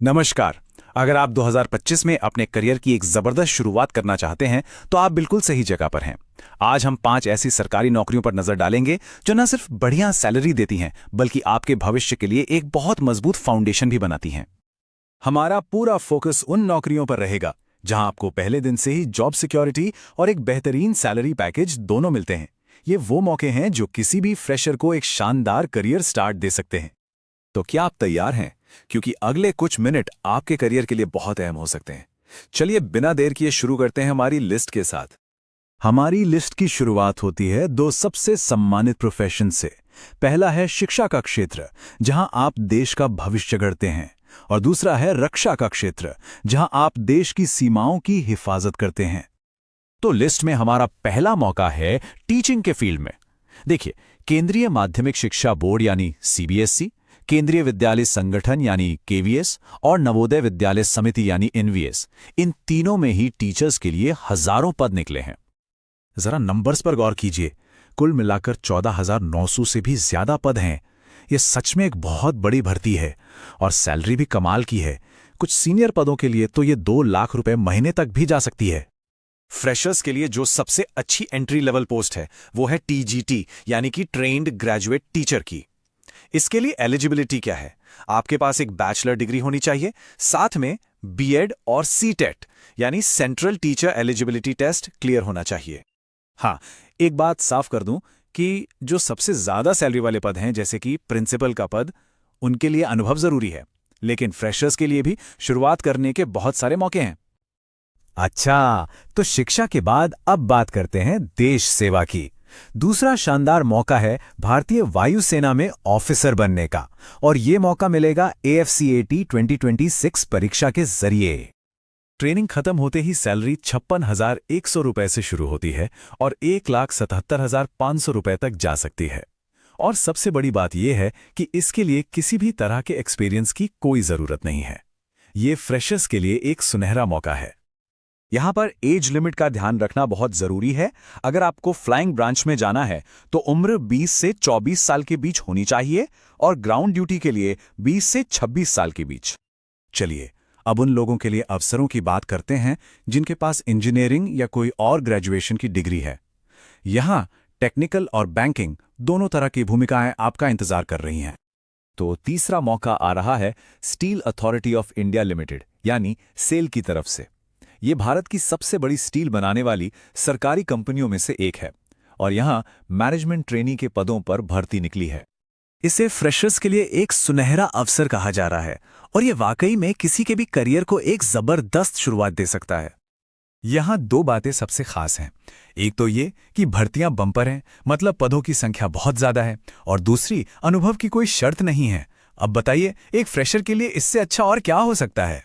नमस्कार। अगर आप 2025 में अपने करियर की एक जबरदस्त शुरुआत करना चाहते हैं तो आप बिल्कुल सही जगह पर हैं। आज हम 5 ऐसी सरकारी नौकरियों पर नजर डालेंगे जो न सिर्फ बढ़िया सैलरी देती हैं बल्कि आपके भविष्य के लिए एक बहुत मजबूत फाउंडेशन भी बनाती हैं। हमारा पूरा फोकस उन नौकरियों पर रहेगा जहां आपको पहले दिन से ही जॉब सिक्योरिटी और एक बेहतरीन सैलरी पैकेज दोनों मिलते हैं। ये वो मौके हैं जो किसी भी फ्रेशर को एक शानदार करियर स्टार्ट दे सकते हैं। तो क्या आप तैयार हैं? क्योंकि अगले कुछ मिनट आपके करियर के लिए बहुत अहम हो सकते हैं। चलिए बिना देर किए शुरू करते हैं हमारी लिस्ट के साथ। हमारी लिस्ट की शुरुआत होती है दो सबसे सम्मानित प्रोफेशन से। पहला है शिक्षा का क्षेत्र, जहां आप देश का भविष्य गढ़ते हैं, और दूसरा है रक्षा का क्षेत्र, जहां आप देश की सीमाओं की हिफाजत करते हैं। तो लिस्ट में हमारा पहला मौका है टीचिंग के फील्ड में। देखिए, केंद्रीय माध्यमिक शिक्षा बोर्ड यानी सीबीएसई, केंद्रीय विद्यालय संगठन यानी केवीएस और नवोदय विद्यालय समिति यानी एनवीएस, इन तीनों में ही टीचर्स के लिए हजारों पद निकले हैं। जरा नंबर्स पर गौर कीजिए, कुल मिलाकर 14,900 से भी ज्यादा पद हैं। यह सच में एक बहुत बड़ी भर्ती है और सैलरी भी कमाल की है। कुछ सीनियर पदों के लिए तो ये 2 लाख रुपए महीने तक भी जा सकती है। फ्रेशर्स के लिए जो सबसे अच्छी एंट्री लेवल पोस्ट है वो है टीजीटी यानी कि ट्रेन्ड ग्रेजुएट टीचर की। इसके लिए एलिजिबिलिटी क्या है? आपके पास एक बैचलर डिग्री होनी चाहिए, साथ में बीएड और सीटेट यानी central teacher eligibility test clear होना चाहिए। हाँ, एक बात साफ कर दूं कि जो सबसे ज्यादा सैलरी वाले पद हैं जैसे कि प्रिंसिपल का पद, उनके लिए अनुभव जरूरी है, लेकिन फ्रेशर्स के लिए भी शुरुआत करने के बहुत सारे मौके हैं। अच्छा, तो शिक्षा के बाद अब बात करते हैं देश सेवा की। दूसरा शानदार मौका है भारतीय वायुसेना में ऑफिसर बनने का, और ये मौका मिलेगा AFCAT 2026 परीक्षा के जरिए। ट्रेनिंग खत्म होते ही सैलरी 56,100 रुपए से शुरू होती है और 1,77,500 रुपए तक जा सकती है। और सबसे बड़ी बात यह है कि इसके लिए किसी भी तरह के एक्सपीरियंस की कोई जरूरत नहीं है। ये फ्रेशर्स के लिए एक सुनहरा मौका है। यहां पर एज लिमिट का ध्यान रखना बहुत जरूरी है। अगर आपको फ्लाइंग ब्रांच में जाना है तो उम्र 20 से 24 साल के बीच होनी चाहिए और ग्राउंड ड्यूटी के लिए 20 से 26 साल के बीच। चलिए अब उन लोगों के लिए अवसरों की बात करते हैं जिनके पास इंजीनियरिंग या कोई और ग्रेजुएशन की डिग्री है। यहां टेक्निकल और बैंकिंग दोनों तरह की भूमिकाएं आपका इंतजार कर रही हैं। तो तीसरा मौका आ रहा है steel authority of India limited यानी सेल की तरफ से। ये भारत की सबसे बड़ी स्टील बनाने वाली सरकारी कंपनियों में से एक है और यहां मैनेजमेंट ट्रेनी के पदों पर भर्ती निकली है। इसे फ्रेशर्स के लिए एक सुनहरा अवसर कहा जा रहा है और ये वाकई में किसी के भी करियर को एक जबरदस्त शुरुआत दे सकता है। यहां 2 बातें सबसे खास हैं। एक तो ये कि भर्तियां बम्पर हैं, मतलब पदों की संख्या बहुत ज्यादा है, और दूसरी अनुभव की कोई शर्त नहीं है। अब बताइए, एक फ्रेशर के लिए इससे अच्छा और क्या हो सकता है?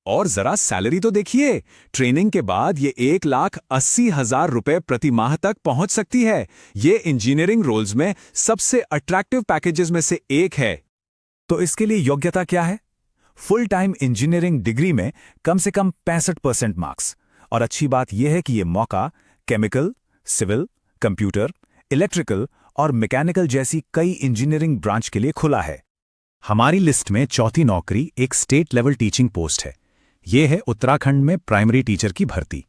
और जरा सैलरी तो देखिए, ट्रेनिंग के बाद ये 1,80,000 रुपए प्रति माह तक पहुंच सकती है। ये इंजीनियरिंग रोल्स में सबसे अट्रैक्टिव पैकेजेस में से एक है। तो इसके लिए योग्यता क्या है? फुल टाइम इंजीनियरिंग डिग्री में कम से कम 65% मार्क्स। और अच्छी बात यह है कि यह मौका केमिकल, सिविल, कंप्यूटर, इलेक्ट्रिकल और मैकेनिकल जैसी कई इंजीनियरिंग ब्रांच के लिए खुला है। हमारी लिस्ट में चौथी नौकरी एक स्टेट लेवल टीचिंग पोस्ट है। यह है उत्तराखंड में प्राइमरी टीचर की भर्ती।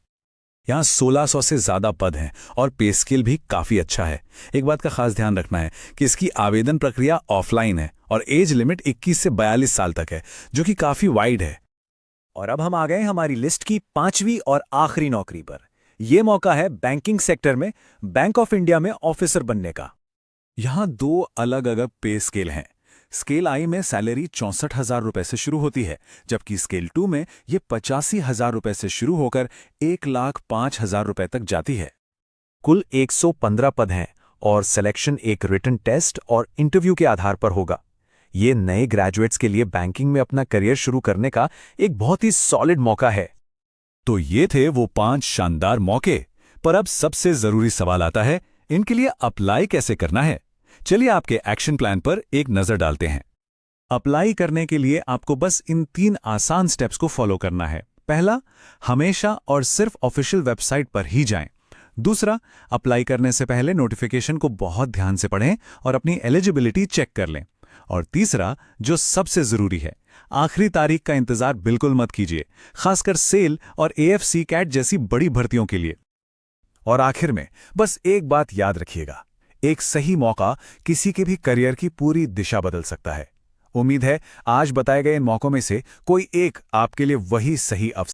यहां 1600 से ज्यादा पद हैं और पे स्केल भी काफी अच्छा है। एक बात का खास ध्यान रखना है कि इसकी आवेदन प्रक्रिया ऑफलाइन है और एज लिमिट 21 से 42 साल तक है, जो कि काफी वाइड है। और अब हम आ गए हमारी लिस्ट की 5वीं और आखिरी नौकरी पर। यह मौका है बैंकिंग सेक्टर में बैंक ऑफ इंडिया में ऑफिसर बनने का। यहां 2 अलग अलग पे स्केल हैं। स्केल आई में सैलरी 64,000 रुपए से शुरू होती है, जबकि स्केल 2 में यह 85,000 रुपए से शुरू होकर 1,05,000 रुपए तक जाती है। कुल 115 पद हैं और सिलेक्शन एक रिटन टेस्ट और इंटरव्यू के आधार पर होगा। ये नए ग्रेजुएट्स के लिए बैंकिंग में अपना करियर शुरू करने का एक बहुत ही सॉलिड मौका है। तो ये थे वो 5 शानदार मौके। पर अब सबसे जरूरी सवाल आता है, इनके लिए अप्लाई कैसे करना है? चलिए आपके एक्शन प्लान पर एक नजर डालते हैं। अप्लाई करने के लिए आपको बस इन 3 आसान स्टेप्स को फॉलो करना है। पहला, हमेशा और सिर्फ ऑफिशियल वेबसाइट पर ही जाएं। दूसरा, अप्लाई करने से पहले नोटिफिकेशन को बहुत ध्यान से पढ़ें और अपनी एलिजिबिलिटी चेक कर लें। और तीसरा, जो सबसे जरूरी है, आखिरी तारीख का इंतजार बिल्कुल मत कीजिए, खासकर सेल और AFC कैट जैसी बड़ी भर्तियों के लिए। और आखिर में बस एक बात याद रखिएगा, एक सही मौका किसी के भी करियर की पूरी दिशा बदल सकता है। उम्मीद है आज बताए गए इन मौकों में से कोई एक आपके लिए वही सही अवसर